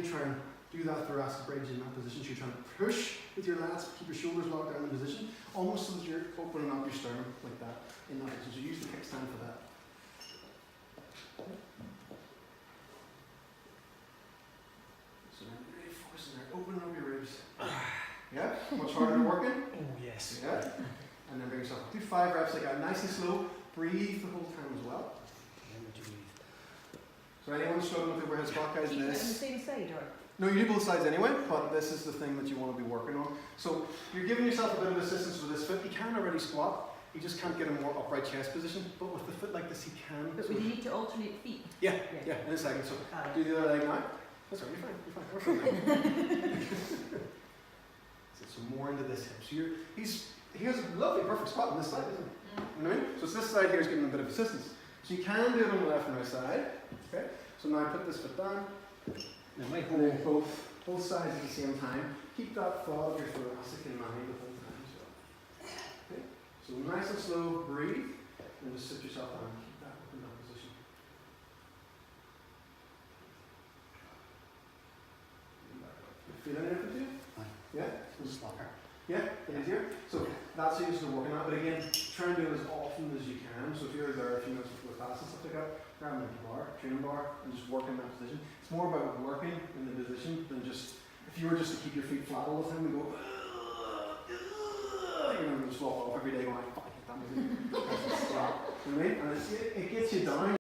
try and do that thoracic bridge in that position. So you're trying to push with your lats, keep your shoulders locked down in the position, almost so that you're opening up your sternum like that in that position. So use the kickstand for that. So now really focusing there, opening up your ribs. Yeah, much harder working. Oh, yes. Yeah. And then bring yourself up. Do 5 reps like that, nice and slow. Breathe the whole time as well. So anyone struggling with overhead squat, guys, Do you do it on the this. same side, or? No, you do both sides anyway, but this is the thing that you want to be working on. So you're giving yourself a bit of assistance with this foot. You can already squat. You just can't get a more upright chest position. But with the foot like this, you can. But So we need to alternate feet. yeah, in a second. So Got it. do the other leg now. That's all right, you're fine. We're fine. So some more into this hip. So he has a lovely perfect spot on this side, isn't he? You know what I mean? So it's this side here is giving him a bit of assistance. So you can do it on the left and right side. Okay. So now put this foot down. Now my And then whole both sides at the same time. Keep that thought of your thoracic in mind the whole time as well. Okay. So nice and slow, breathe, and just sit yourself down and keep that in that position. You feel any difference here? Yeah? slacker. Yeah, easier. So that's how you're working on it. But again, try and do it as often as you can. So if you're there a few minutes before class and stuff like that, grab an empty bar, training bar, and just work in that position. It's more about working in the position than just, if you were just to keep your feet flat all the time and go, you're going to just walk off every day going, fuck, I hate that movie. You know what I mean? And it gets you down.